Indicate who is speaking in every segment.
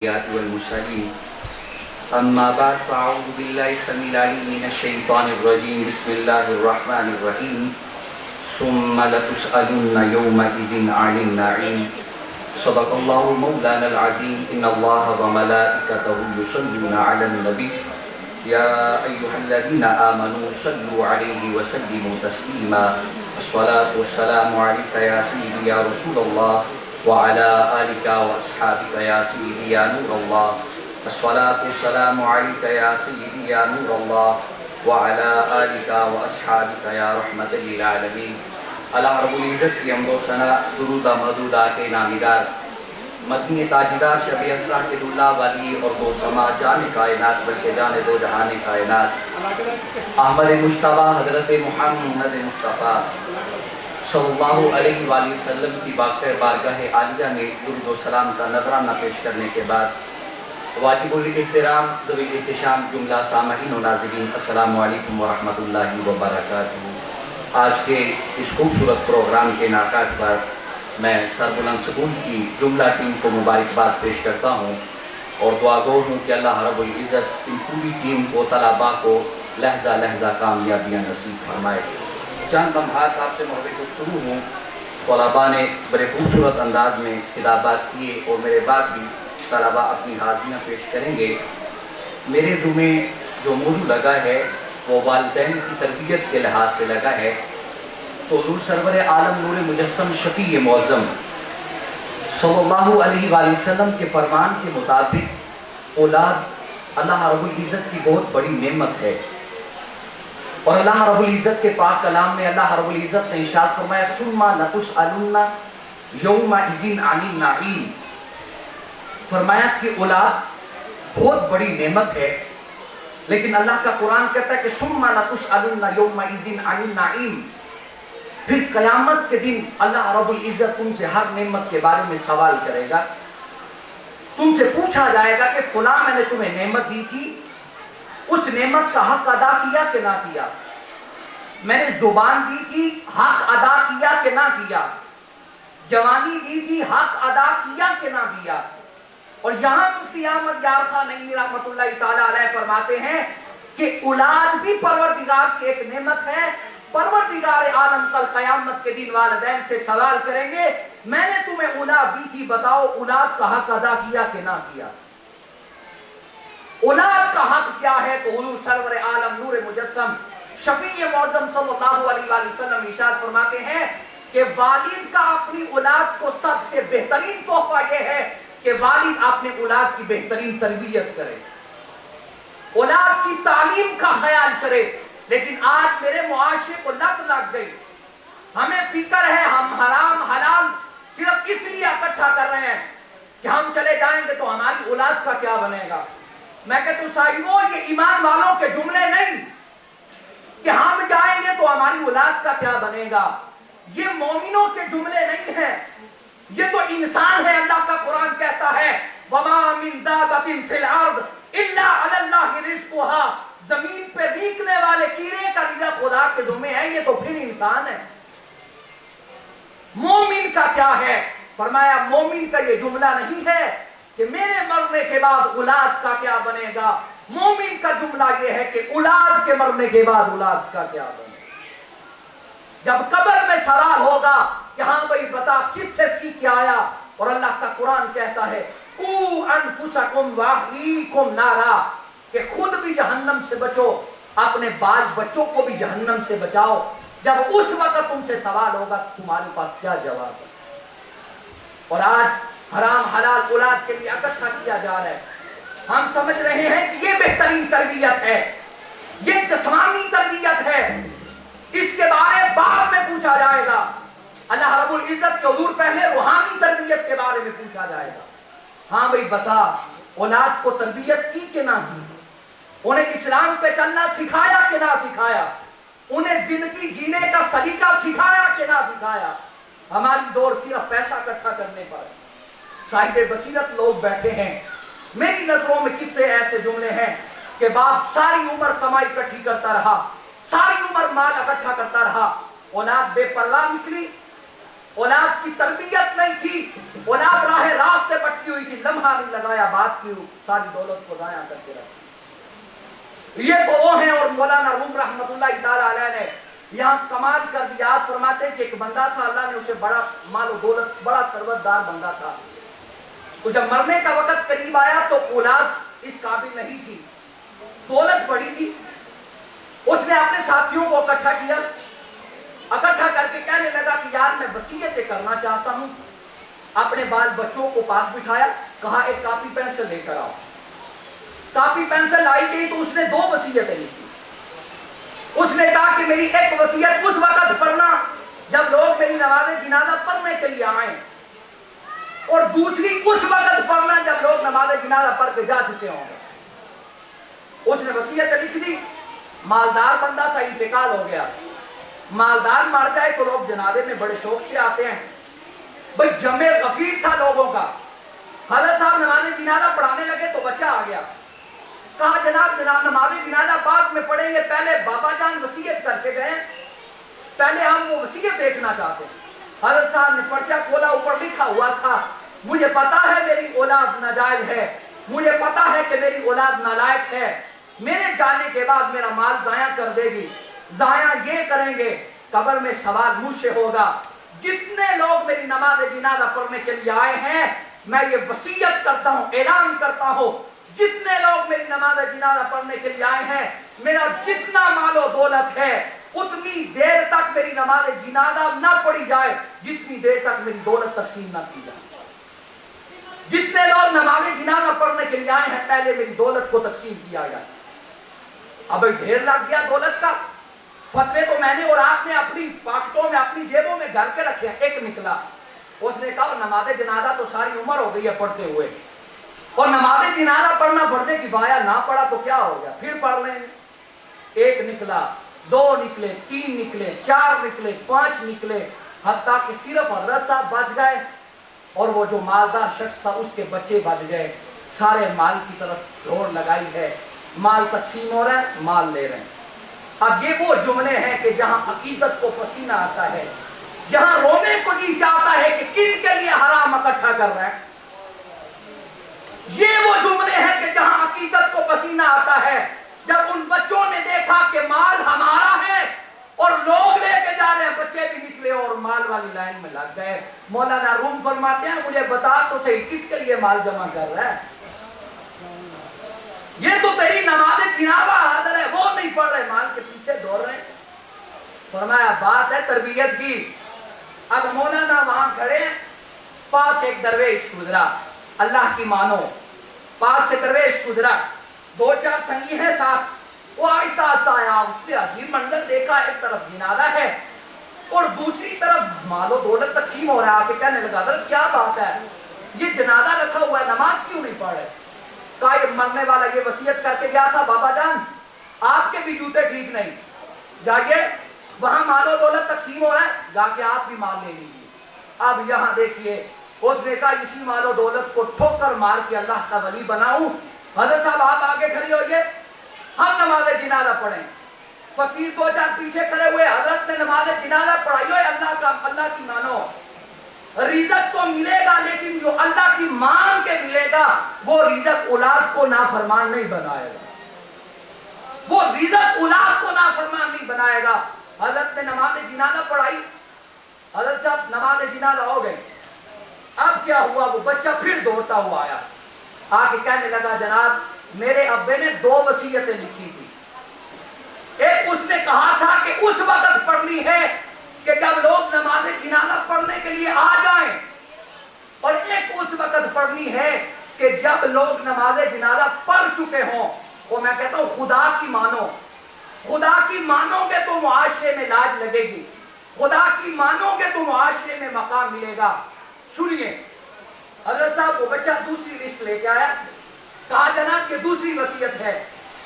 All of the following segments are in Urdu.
Speaker 1: والمرسلين أما بعد فأعوذ بالله السميع العليم من الشيطان الرجيم بسم الله الرحمن الرحيم ثم لتسألن يومئذ عن النعيم صدق الله مولانا العظيم إن الله وملائكته يصلون على النبي يا أيها الذين آمنوا صلوا عليه وسلموا تسليما الصلاة والسلام عليك يا سيدي يا رسول الله وعلى آلك وأصحابك يا سيدي يا نور الله الصلاة والسلام عليك يا سيدي يا نور الله وعلى آلك وأصحابك يا رحمة للعالمين اللہ رب العزت کی حمد و ثنا درود مدودہ کے نامیدار مدنی تاجدار شب اسرا کے دلہ والی اور دو سما جان کائنات بلکہ جان دو جہان کائنات احمد مجتبی حضرت محمد مصطفیٰ صلی اللہ علیہ وآلہ وسلم کی باقر بارگاہ عالیہ میں درود و سلام کا نذرانہ پیش کرنے کے بعد واجب الاحترام ذوی الاحتشام جملہ سامعین و ناظرین السلام علیکم ورحمۃ اللہ وبرکاتہ۔ آج کے اس خوبصورت پروگرام کے انعقاد پر میں سربلند سکول کی جملہ ٹیم کو مبارکباد پیش کرتا ہوں اور دعا گو ہوں کہ اللہ رب العزت ان پوری ٹیم کو طلباء کو لحظہ لحظہ کامیابیاں نصیب فرمائے۔ چند لمحات آپ سے محبت گفتگو ہوں۔ طلباء نے بڑے خوبصورت انداز میں خطابات کیے اور میرے بعد بھی طلباء اپنی حاضریاں پیش کریں گے۔ میرے ذمے جو موضوع لگا ہے وہ والدین کی تربیت کے لحاظ سے لگا ہے، تو حضور سرور عالم نور مجسم شفیع معظم صلی اللہ علیہ وآلہ وسلم کے فرمان کے مطابق اولاد اللہ رب العزت کی بہت بڑی نعمت ہے، اور اللہ رب العزت کے پاک کلام میں اللہ رب العزت نے ارشاد فرمایا ثم لتسألن یومئذ عن النعیم، فرمایا کہ اولاد بہت بڑی نعمت ہے، لیکن اللہ کا قرآن کہتا ہے کہ ثم لتسألن یومئذ عن النعیم، پھر قیامت کے دن اللہ رب العزت تم سے ہر نعمت کے بارے میں سوال کرے گا۔ تم سے پوچھا جائے گا کہ فلاں میں نے تمہیں نعمت دی تھی، اس نعمت کا حق ادا کیا کہ نہ کیا؟ میں نے زبان دی تھی، حق ادا کیا کہ نہ کیا؟ جوانی دی تھی، حق ادا کیا کہ نہ کیا؟ اور یہاں مفتی احمد یار خان نعیمی رحمۃ اللہ تعالی علیہ فرماتے ہیں کہ اولاد بھی پروردگار کی ایک نعمت ہے۔ پروردگار عالم کل قیامت کے دن والدین سے سوال کریں گے میں نے تمہیں اولاد دی تھی، بتاؤ اولاد کا حق ادا کیا کہ نہ کیا؟ اولاد کا حق کیا ہے؟ تو حضور سرور عالم نور مجسم شفیع معظم صلی اللہ علیہ وآلہ وسلم ارشاد فرماتے ہیں کہ والد کا اپنی اولاد کو سب سے بہترین تحفہ یہ ہے کہ والد اپنے اولاد کی بہترین تربیت کرے، اولاد کی تعلیم کا خیال کرے۔ لیکن آج میرے معاشرے کو لت لگ گئی، ہمیں فکر ہے ہم حرام حلال صرف اس لیے اکٹھا کر رہے ہیں کہ ہم چلے جائیں گے تو ہماری اولاد کا کیا بنے گا۔ میں کہتا ہوں سائیوں یہ ایمان والوں کے جملے نہیں کہ ہم جائیں گے تو ہماری اولاد کا کیا بنے گا، یہ مومنوں کے جملے نہیں ہیں، یہ تو انسان ہے۔ اللہ کا قرآن کہتا ہے وَمَا مِن دَابَةٍ فِي الْأَرْضِ إِلَّا عَلَى اللَّهِ رِزْقُهَا، زمین پہ ریکنے والے کیڑے کا رزق خدا کے ذمہ ہے، یہ تو پھر انسان ہے۔ مومن کا کیا ہے؟ فرمایا مومن کا یہ جملہ نہیں ہے کہ میرے مرنے کے بعد اولاد کا کیا بنے گا، مومن کا جملہ یہ ہے کہ اولاد کے مرنے کے بعد اولاد کا کیا بنے گا۔ جب قبر میں سوال ہوگا کہ ہاں بھائی بتا کس سے سیکھ کے آیا، اور اللہ کا قرآن کہتا ہے قُوا أَنفُسَكُمْ وَأَهْلِيكُمْ نَارًا، کہ خود بھی جہنم سے بچو، اپنے بال بچوں کو بھی جہنم سے بچاؤ۔ جب اس وقت تم سے سوال ہوگا تمہارے پاس کیا جواب ہے؟ اور آج حرام حلال اولاد کے لیے اکٹھا کیا جا رہا ہے۔ ہم سمجھ رہے ہیں کہ یہ بہترین تربیت ہے، یہ جسمانی تربیت ہے، اس کے بارے بعد میں پوچھا جائے گا۔ اللہ رب العزت کے حضور پہلے روحانی تربیت کے بارے میں پوچھا جائے گا۔ ہاں بھئی بتا اولاد کو تربیت کی کہ نہ کی، انہیں اسلام پہ چلنا سکھایا کہ نہ سکھایا، انہیں زندگی جینے کا سلیقہ سکھایا کہ نہ سکھایا؟ ہماری دور صرف پیسہ اکٹھا کرنے پر، صاحب بصیرت لوگ بیٹھے ہیں۔ میری نظروں میں کتنے ایسے جملے ہیں کہ باپ ساری عمر کمائی اکٹھی کرتا رہا، ساری عمر مال اکٹھا کرتا رہا، اولاد بے پرواہ نکلی، اولاد کی تربیت نہیں تھی، اولاد راہ راست سے بٹکی ہوئی تھی، لمحہ نہیں لگایا بات کی، ساری دولت کو ضائع کر کے رکھ۔ یہ تو وہ ہیں۔ اور مولانا روم رحمت اللہ تعالی علیہ نے یہاں کمال کر دیا، فرماتے ہیں کہ ایک بندہ تھا، اللہ نے اسے بڑا مال و دولت، بڑا ثروتدار بندہ تھا، تو جب مرنے کا وقت قریب آیا تو اولاد اس قابل نہیں تھی، دولت بڑی تھی۔ اس نے اپنے ساتھیوں کو اکٹھا کیا، اکٹھا کر کے کہنے لگا کہ یار میں وصیتیں کرنا چاہتا ہوں۔ اپنے بال بچوں کو پاس بٹھایا، کہا ایک کاپی پینسل لے کر آؤ۔ کاپی پینسل لائی گئی تو اس نے 2 وصیتیں لکھی۔ اس نے کہا کہ میری ایک وصیت اس وقت پڑھنا جب لوگ میری نماز جنازہ پڑھنے کے لیے آئیں، اور دوسری اس وقت پڑھنا جب لوگ نماز جنازہ پڑھ کے جا چکے ہوں گے۔ اس نے وصیت لکھ دی۔ مالدار بندہ تھا، انتقال ہو گیا۔ مالدار مر جائے تو لوگ جنازے میں بڑے شوق سے آتے ہیں، بھئی جمع غفیر تھا لوگوں کا۔ حضرت صاحب نماز جنازہ پڑھانے لگے تو بچہ آ گیا، کہا جناب نماز جنازہ پاک میں پڑھیں گے، پہلے بابا جان وصیت کر کے گئے، پہلے ہم وہ وصیت دیکھنا چاہتے ہیں۔ حضرت صاحب نے پرچہ کھولا، اوپر لکھا ہوا تھا مجھے پتا ہے میری اولاد ناجائز ہے، مجھے پتا ہے کہ میری اولاد نالائق ہے، میرے جانے کے بعد میرا مال ضائع کر دے گی، ضائع یہ کریں گے، قبر میں سوال مجھ سے ہوگا۔ جتنے لوگ میری نماز جنازہ پڑھنے کے لیے آئے ہیں، میں یہ وصیت کرتا ہوں، اعلان کرتا ہوں، جتنے لوگ میری نماز جنازہ پڑھنے کے لیے آئے ہیں، میرا جتنا مال و دولت ہے اتنی دیر تک میری نماز جنازہ نہ پڑھی جائے جتنی دیر تک میری دولت تقسیم نہ کی جائے۔ جتنے لوگ نماز جنازہ پڑھنے کے لیے آئے ہیں پہلے میری دولت کو تقسیم کیا جائے۔ اب ڈھیر لگ گیا دولت کا، فتوے تو میں نے اور آپ نے اپنی پاکٹوں میں اپنی جیبوں میں گھر کے رکھے ہیں۔ ایک نکلا، اس نے کہا نماز جنازہ تو ساری عمر ہو گئی ہے پڑھتے ہوئے، اور نماز جنازہ پڑھنا فرض کفایہ، نہ پڑھا تو کیا ہو گیا، پھر پڑھ لیں۔ ایک نکلا، 2 نکلے، 3 نکلے، 4 نکلے، 5 نکلے، حتیٰ کہ صرف حضرت صاحب بچ گئے اور وہ جو مالدار شخص تھا اس کے بچے بچ گئے۔ سارے مال کی طرف دوڑ لگائی ہے، مال تقسیم ہو رہا ہے، مال لے رہے ہیں۔ اب یہ وہ جملے ہیں کہ جہاں عقیدت کو پسینہ آتا ہے، جہاں رونے کو جی چاہتا ہے کہ کن کے لیے حرام اکٹھا کر رہے ہیں۔ یہ وہ جملے ہیں کہ جہاں عقیدت کو پسینہ آتا ہے، جب ان بچوں نے دیکھا کہ مال ہمارا ہے اور لوگ لے کے جا رہے ہیں، بچے بھی نکلے اور مال والی لائن میں لگ گئے۔ مولانا روم فرماتے ہیں مجھے بتا تو صحیح کس کے لیے مال جمع کر رہا ہے؟ یہ تو تیری نماز جنازہ حاضر ہے، وہ نہیں پڑھ رہے، مال کے پیچھے دوڑ رہے ہیں۔ فرمایا بات ہے تربیت کی۔ اب مولانا وہاں کھڑے ہیں، پاس ایک درویش گزرا، اللہ کی مانو، پاس سے درویش گزرا، 2-4 سنگی ہیں ساتھ، وہ آہستہ آہستہ آیا، اس نے عجیب منظر دیکھا، ایک طرف جنازہ ہے اور دوسری طرف مال و دولت تقسیم ہو رہا ہے۔ آ کے کہنے لگا حضرت کیا بات ہے، یہ جنازہ رکھا ہوا ہے، نماز کیوں نہیں پڑھ رہے؟ کہا یہ مرنے والا یہ وصیت کر کے گیا تھا بابا جان آپ کے بھی جوتے ٹھیک نہیں، جائیے وہاں مال و دولت تقسیم ہو رہا ہے، جا کے آپ بھی مال لے لیجیے۔ اب یہاں دیکھیے، اس نے کہا اسی مال و دولت کو ٹھوکر مار کے اللہ کا ولی بناؤں۔ حضرت صاحب آپ آگے کھڑے ہوئیے، ہم نماز جنازہ پڑھیں۔ فقیر 2-4 پیچھے کھڑے ہوئے، حضرت نے نماز جنازہ پڑھائی ہوئے، اللہ کی مانو، رزق تو ملے گا لیکن جو اللہ کی مان کے ملے گا وہ رزق اولاد کو نافرمان نہیں بنائے گا، وہ رزق اولاد کو نافرمان نہیں بنائے گا۔ حضرت نے نماز جنازہ پڑھائی، حضرت صاحب نماز جنازہ ہو گئی۔ اب کیا ہوا، وہ بچہ پھر دوڑتا ہوا آیا، آ کے کہنے لگا جناب میرے ابے نے 2 وصیتیں لکھی تھی، ایک اس نے کہا تھا کہ اس وقت پڑھنی ہے کہ جب لوگ نماز جنازہ پڑھنے کے لیے آ جائیں، اور ایک اس وقت پڑھنی ہے کہ جب لوگ نماز جنازہ پڑھ چکے ہوں۔ وہ میں کہتا ہوں خدا کی مانو، خدا کی مانو گے تو معاشرے میں لاج لگے گی، خدا کی مانو گے تو معاشرے میں مقام ملے گا۔ سنیے حضرت صاحب وہ بچہ دوسری لسٹ لے کے آیا، کہا جناب یہ دوسری وصیت ہے۔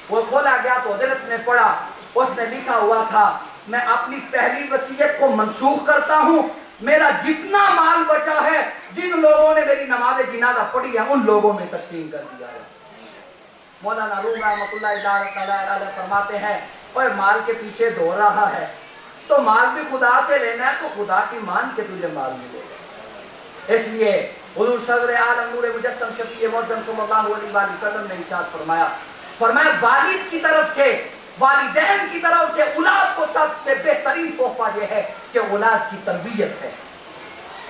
Speaker 1: وہ کھولا گیا تو حضرت نے پڑھا، اس نے لکھا ہوا تھا میں اپنی پہلی وصیت کو منسوخ کرتا ہوں، میرا جتنا مال بچا ہے جن لوگوں نے میری نماز جنازہ پڑھی ہے ان لوگوں میں تقسیم کر دیا ہے۔ مولانا روم رحمۃ اللہ تعالی علیہ فرماتے ہیں اور مال کے پیچھے دوڑ رہا ہے،
Speaker 2: تو مال بھی خدا سے لینا ہے تو خدا کی مان کے تجھے مال ملے گا۔ اس لیے حضور صدر عالم نور مجسم شفیع معظم صلی اللہ علیہ وآلہ وسلم نے ارشاد فرمایا والد کی طرف سے، والدین کی طرف سے اولاد کو سب سے بہترین تحفہ یہ ہے کہ اولاد کی تربیت ہے،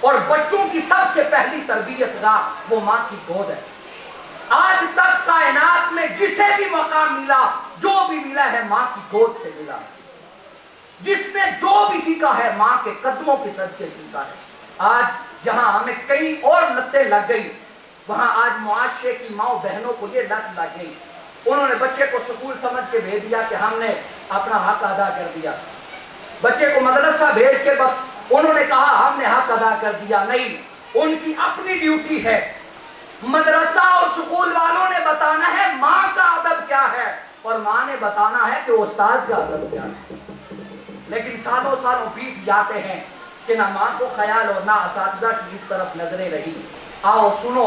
Speaker 2: اور بچوں کی سب سے پہلی تربیت گاہ وہ ماں کی گود ہے۔ آج تک کائنات میں جسے بھی مقام ملا، جو بھی ملا ہے ماں کی گود سے ملا، جس نے جو بھی سیکھا ہے ماں کے قدموں کے صدقے سیکھا ہے۔ آج جہاں ہمیں کئی اور لتیں لگ گئی، وہاں آج معاشرے کی ماں بہنوں کو یہ لت لگ گئی، انہوں نے بچے کو سکول سمجھ کے بھیج دیا کہ ہم نے اپنا حق ادا کر دیا، بچے کو مدرسہ بھیج کے بس انہوں نے کہا ہم نے حق ادا کر دیا۔ نہیں، ان کی اپنی ڈیوٹی ہے، مدرسہ اور سکول والوں نے بتانا ہے ماں کا ادب کیا ہے، اور ماں نے بتانا ہے کہ استاد کا ادب کیا ہے۔ لیکن سالوں سالوں بیت جاتے ہیں کہ نہ ماں کو خیال اور نہ اساتذہ کی اس طرف نظریں رہی۔ آؤ سنو،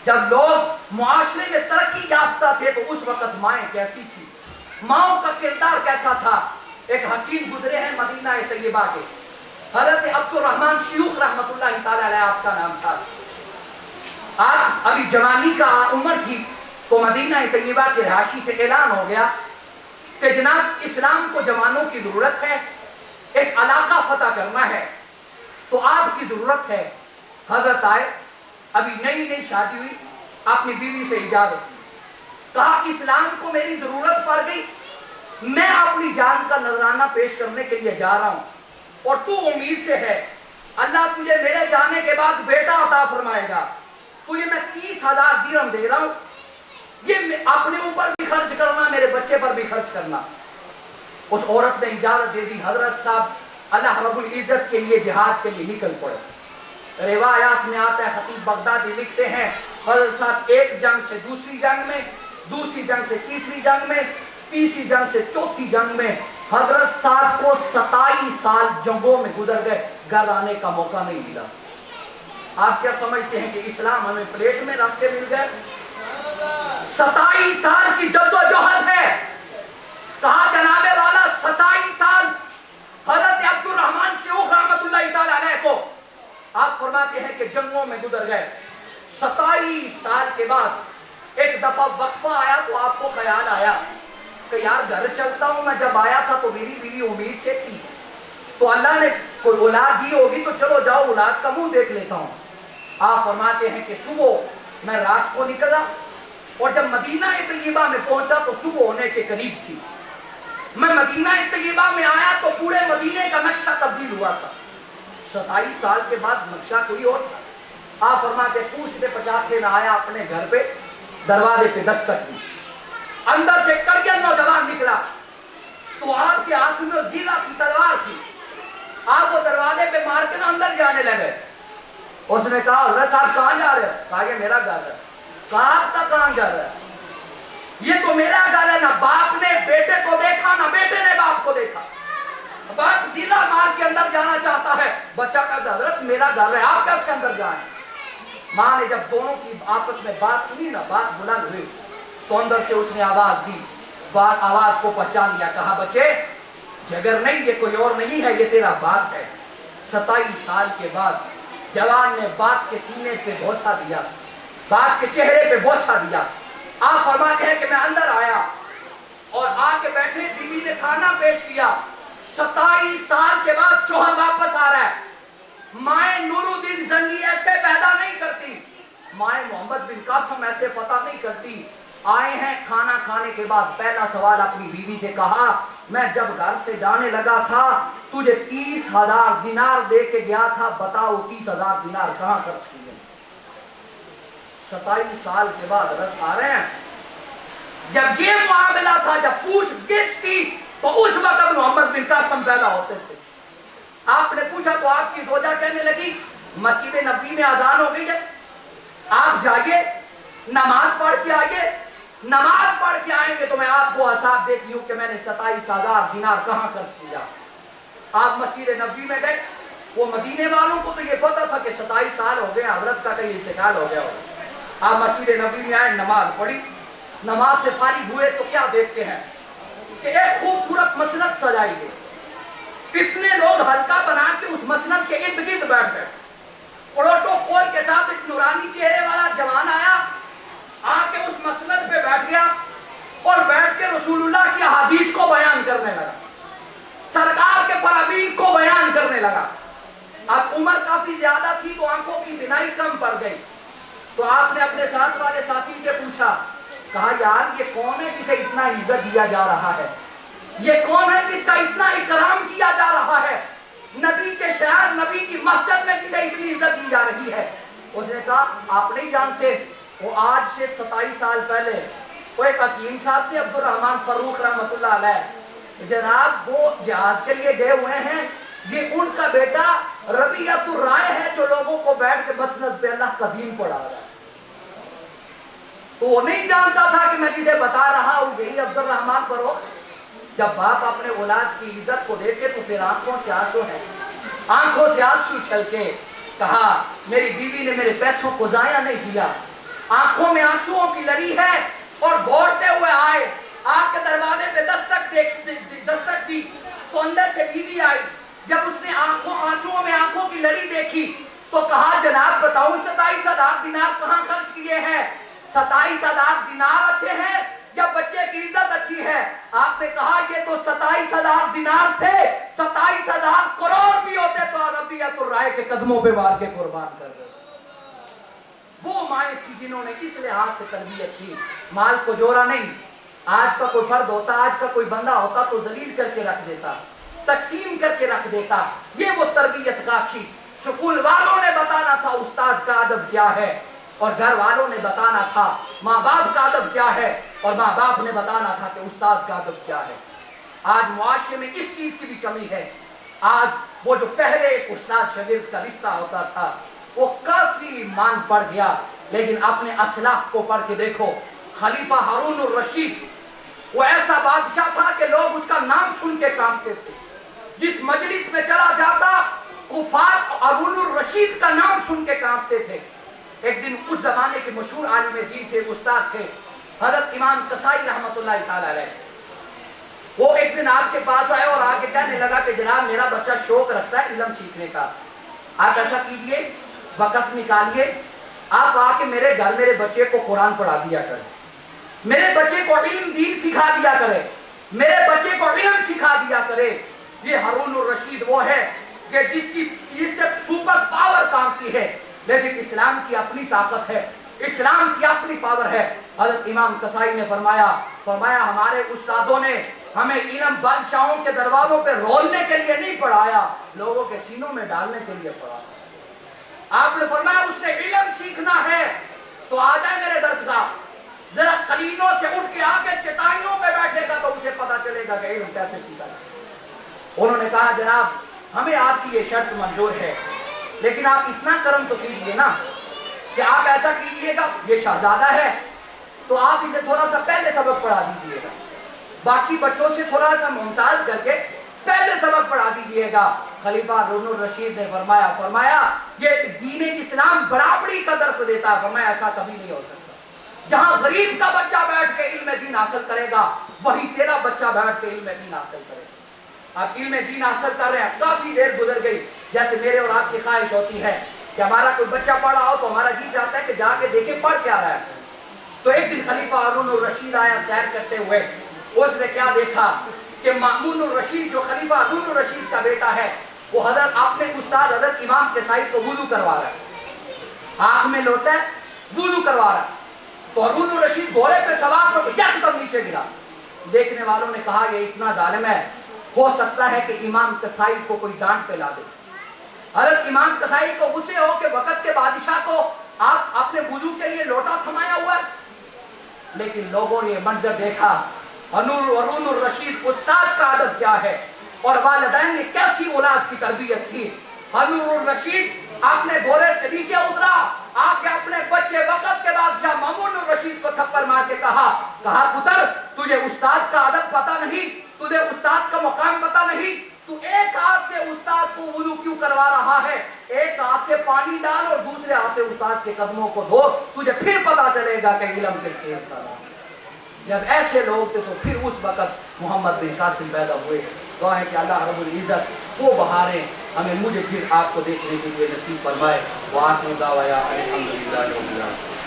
Speaker 2: جب لوگ معاشرے میں ترقی یافتہ تھے تو اس وقت مائیں کیسی تھی، ماؤں کا کردار کیسا تھا۔ ایک حکیم گزرے ہیں مدینہ طیبہ کے، حضرت عبد الرحمن شیوخ رحمۃ اللہ تعالی علیہ، آپ کا نام تھا۔ آپ ابھی جوانی کا عمر تھی تو مدینہ طیبہ کے رہائشی سے اعلان ہو گیا کہ جناب اسلام کو جوانوں کی ضرورت ہے، ایک علاقہ فتح کرنا ہے تو آپ کی ضرورت ہے۔ حضرت آئے، ابھی نئی نئی شادی ہوئی، اپنی بیوی سے اجازت لی، کہا اسلام کو میری ضرورت پڑ گئی، میں اپنی جان کا نذرانہ پیش کرنے کے لیے جا رہا ہوں، اور تو امید سے ہے اللہ تجھے میرے جانے کے بعد بیٹا عطا فرمائے گا، تجھے میں 30,000 درہم دے رہا ہوں، یہ اپنے اوپر بھی خرچ کرنا، میرے بچے پر بھی خرچ کرنا۔ اس عورت نے اجازت دے دی، حضرت صاحب اللہ رب العزت کے لیے جہاد کے لیے نکل پڑے۔ روایات میں آتا ہے، خطیب بغدادی لکھتے ہیں حضرت صاحب ایک جنگ سے دوسری جنگ میں، دوسری جنگ سے تیسری جنگ میں، تیسری جنگ سے چوتھی جنگ میں، حضرت صاحب کو 27 سال جنگوں میں گزر گئے، گھر آنے کا موقع نہیں ملا۔ آپ کیا سمجھتے ہیں کہ اسلام ہمیں پلیٹ میں رکھ کے مل گئے؟ 27 سال کی جدوجہد ہے، کہا جناب والا 27 سال حضرت عبد الرحمن شیوخ رحمۃ اللہ تعالی علیہ کو آپ فرماتے ہیں کہ جنگوں میں گزر گئے۔ 27 سال کے بعد ایک دفعہ وقفہ آیا تو آپ کو خیال آیا کہ یار گھر چلتا ہوں، میں جب آیا تھا تو میری بیوی امید سے تھی، تو اللہ نے کوئی اولاد دی ہوگی تو چلو جاؤ اولاد کا منہ دیکھ لیتا ہوں۔ آپ فرماتے ہیں کہ صبح میں رات کو نکلا اور جب مدینہ طیبہ میں پہنچا تو صبح ہونے کے قریب تھی، میں مدینہ طیبہ میں آیا تو پورے مدینے کا نقشہ تبدیل ہوا تھا۔ 27 سال کے بعد نقشہ کوئی اور تھا۔ آپ فرماتے پوچھتے پچاتے نہ آیا، اپنے گھر پہ دروازے پہ دستک دی، اندر سے کڑیل نوجوان نکلا تو آپ کے ہاتھ میں زیلا کی تلوار تھی، آپ وہ دروازے پہ مار کے نہ اندر جانے لگے۔ اس نے کہا حضرت صاحب کہاں جا رہے ہیں؟ کہا یہ میرا گھر ہے۔ کہا آپ کا کہاں گھر ہے؟ یہ تو میرا گھر ہے، نہ باپ نے بیٹے کو دیکھا نہ بیٹے نے باپ کو دیکھا۔ باپ زیلا مار کے اندر جانا چاہتا ہے، بچہ کہتا حضرت میرا گھر ہے، آپ کیا اس کے اندر جائیں؟ ماں نے جب دونوں کی آپس میں بات سنی نا، بات بلند ہوئی تو اندر سے اس نے آواز دی، آواز کو پہچان لیا، کہا بچے جگر نہیں، یہ کوئی اور نہیں ہے، یہ تیرا باپ ہے۔ 27 سال کے بعد جوان نے باپ کے سینے پہ بوسہ دیا، باپ کے چہرے پہ بوسہ دیا۔ آپ فرماتے ہیں کہ میں اندر آیا اور آ کے بیٹھے، بیوی نے کھانا پیش کیا۔ 27 سال کے بعد شوہر واپس آ رہا ہے۔ مائیں نور الدین زنگی ایسے پیدا نہیں کرتی، مائیں محمد بن قاسم ایسے فتح نہیں کرتی۔ آئے ہیں کھانا کھانے کے بعد، پہلا سوال اپنی بیوی سے کہا میں جب گھر سے جانے لگا تھا تجھے 30,000 دینار دے کے گیا تھا، بتاؤ 30,000 دینار کہاں خرچ کیے؟ 27 سال کے بعد رد آ رہے ہیں۔ جب یہ معاملہ تھا، جب پوچھ گچھ کی تو اس وقت محمد بن قاسم پیدا ہوتے تھے۔ آپ نے پوچھا تو آپ کی زوجہ کہنے لگی مسجد نبوی میں اذان ہو گئی ہے، آپ جائیے نماز پڑھ کے آئیے، نماز پڑھ کے آئیں گے تو میں آپ کو حساب دیتی ہوں کہ میں نے 27,000 دینار کہاں خرچ کیا۔ آپ مسجد نبوی میں گئے، وہ مدینے والوں کو تو یہ پتا تھا کہ 27 سال ہو گئے حضرت کا کہیں انتقال ہو گیا ہوگا۔ آپ مسجد نبوی میں آئے، نماز پڑھی، نماز سے فارغ ہوئے تو کیا دیکھتے ہیں کہ ایک خوبصورت مسند سجائی گئی، اتنے لوگ حلقہ بنا کے اس مسند کے ارد گرد بیٹھ گئے. پروٹوکول کے ساتھ ایک نورانی چہرے والا جوان آیا, آ کے اس مسند پہ بیٹھ گیا اور بیٹھ کے رسول اللہ کی احادیث کو بیان کرنے لگا, سرکار کے فرامین کو بیان کرنے لگا. اب عمر کافی زیادہ تھی تو آنکھوں کی بینائی کم پڑ گئی, تو آپ نے اپنے ساتھ والے ساتھی سے پوچھا, کہا یار یہ کون ہے جسے اتنا عزت دیا جا رہا ہے, یہ کون ہے جس کا اتنا اکرام کیا جا رہا ہے, نبی کے شہر نبی کی مسجد میں جسے اتنی عزت دی جا رہی ہے. اس نے کہا آپ نہیں جانتے, وہ آج سے 27 سال پہلے وہ ایک حکیم صاحب تھے عبد الرحمن فروخ رحمۃ اللہ علیہ, جناب وہ جہاد کے لیے گئے ہوئے ہیں, یہ ان کا بیٹا ربیعۃ الرائے ہے جو لوگوں کو بیٹھ کے مسند پہ اللہ قدیم پڑھا رہا ہے. تو وہ نہیں جانتا تھا کہ میں جسے بتا رہا ہوں یہی عبد الرحمن فروخ. جب باپ اپنے اولاد کی عزت کو دیکھے تو پھر آنکھوں سے آنسو ہے, آنکھوں سے آنسو چھلکے کہا میری بیوی نے میرے پیسوں کو ضائع نہیں کیا. آنکھوں میں آنسوؤں کی لڑی ہے اور دوڑتے ہوئے آئے, آپ کے دروازے پہ دستک دی تو اندر سے بیوی آئی. جب اس نے آنسوؤں میں آنکھوں کی لڑی دیکھی تو کہا جناب بتاؤ 27,000 دینار کہاں خرچ کیے ہیں, 27,000 دینار اچھے ہیں یا بچے کی عزت اچھی ہے؟ آپ نے کہا یہ تو 27,000 دینار تھے, 27,000 کروڑ بھی ہوتے تو ربیعۃ الرائے کے قدموں پہ وار کے قربان کر دے. وہ مائیں تھی جنہوں نے اس لحاظ سے تربیت کی, مال کو جوڑا نہیں. آج کا کوئی فرد ہوتا, آج کا کوئی بندہ ہوتا تو ذلیل کر کے رکھ دیتا, تقسیم کر کے رکھ دیتا. یہ وہ تربیت کا تھی. سکول والوں نے بتانا تھا استاد کا ادب کیا ہے, اور گھر والوں نے بتانا تھا ماں باپ کا ادب کیا ہے, اور ماں باپ نے بتانا تھا کہ استاد کا ادب کیا ہے. آج معاشرے میں اس چیز کی بھی کمی ہے. آج وہ جو پہلے ایک استاد شاگرد کا رشتہ ہوتا تھا وہ کافی مان پڑ گیا. لیکن اپنے اسلاف کو پڑھ کے دیکھو, خلیفہ ہارون الرشید وہ ایسا بادشاہ تھا کہ لوگ اس کا نام سن کے کانپتے تھے. جس مجلس میں چلا جاتا کفار ہارون الرشید کا نام سن کے کانپتے تھے. ایک دن اس زمانے کے مشہور عالم دین تھے, استاد تھے حضرت امام قصائی رحمۃ اللہ تعالی علیہ. وہ ایک دن آپ کے پاس آئے اور آگے کہنے لگا کہ جناب میرا بچہ شوق رکھتا ہے علم سیکھنے کا, آپ ایسا کیجئے وقت نکالیے, آپ آ کے میرے گھر میرے بچے کو قرآن پڑھا دیا کریں, میرے بچے کو علم دین سکھا دیا کرے, میرے بچے کو علم سکھا دیا کرے. یہ ہارون الرشید وہ ہے کہ جس سے سپر پاور کام کی ہے, لیکن اسلام کی اپنی طاقت ہے, اسلام کی اپنی پاور ہے. حضرت امام قصائی نے فرمایا ہمارے استادوں نے ہمیں علم بادشاہوں کے دروازوں پہ رولنے کے لیے نہیں پڑھایا, لوگوں کے سینوں میں ڈالنے کے لیے پڑھایا. آپ نے فرمایا اس نے علم سیکھنا ہے تو آ جائے میرے درسگاہ, ذرا قلینوں سے اٹھ کے آ کے چٹائیوں پہ بیٹھے گا تو اسے پتا چلے گا کہ علم کیسے سیکھا جائے. انہوں نے کہا جناب ہمیں آپ کی یہ شرط منظور ہے, لیکن آپ اتنا کرم تو کیجئے نا کہ آپ ایسا کیجئے گا, یہ شہزادہ ہے تو آپ اسے تھوڑا سا پہلے سبق پڑھا دیجئے گا, باقی بچوں سے تھوڑا سا ممتاز کر کے پہلے سبق پڑھا دیجئے گا. خلیفہ ہارون الرشید نے فرمایا یہ دین اسلام برابری کا درس دیتا ہے. فرمایا ایسا کبھی نہیں ہو سکتا. جہاں غریب کا بچہ بیٹھ کے علم دین حاصل کرے گا وہی تیرا بچہ بیٹھ کے علم دین حاصل کرے گا. آپ علم دین حاصل کر رہے ہیں, کافی دیر گزر گئی, جیسے میرے اور آپ کی خواہش ہوتی ہے کہ ہمارا کوئی بچہ پڑھا ہو تو ہمارا جی چاہتا ہے کہ جا کے دیکھیں پڑھ کیا رہا ہے. تو ایک دن خلیفہ ہارون الرشید آیا سیر کرتے ہوئے, اس نے کیا دیکھا کہ مامون الرشید جو خلیفہ ہارون الرشید کا بیٹا ہے وہ حضرت اپنے استاد حضرت امام قصائی کو وضو کروا رہا ہے, ہاتھ میں لوٹا ہے وضو کروا رہا ہے. تو ہارون الرشید گھوڑے پہ سوار ہو کے یکدم نیچے گرا. دیکھنے والوں نے کہا یہ اتنا ظالم ہے, ہو سکتا ہے کہ امام قصائی کو کوئی ڈانٹ پہ لا دے. حضرت امام قصائی کو غصے ہو کہ وقت کے بادشاہ کو آپ اپنے وضو کے لیے لوٹا تھمایا ہوا ہے. لیکن لوگوں نے یہ منظر دیکھا, ہارون الرشید استاد کا ادب کیا ہے اور والدین نے کیسی اولاد کی تربیت کی. ہارون الرشید اپنے گھوڑے سے نیچے اترا, آ کے اپنے بچے وقت کے بادشاہ مامون الرشید کو تھپڑ مار کے کہا پتر تجھے استاد کا ادب پتا نہیں, تجھے استاد کا مقام پتا نہیں, تو ایک ہاتھ سے استاد کو وضو کیوں کروا رہا ہے, ایک ہاتھ سے پانی ڈال اور دوسرے ہاتھ سے استاد کے قدموں کو دھو, تجھے پھر پتا چلے گا کہ علم کے سیر کر رہا ہے. جب ایسے لوگ تھے تو پھر اس وقت محمد بن قاسم پیدا ہوئے. دعا ہے کہ اللہ رب العزت وہ بہاریں ہمیں مجھے پھر آپ کو دیکھنے کے لیے نصیب فرمائے. وآخر دعوانا الحمدللہ رب العالمین.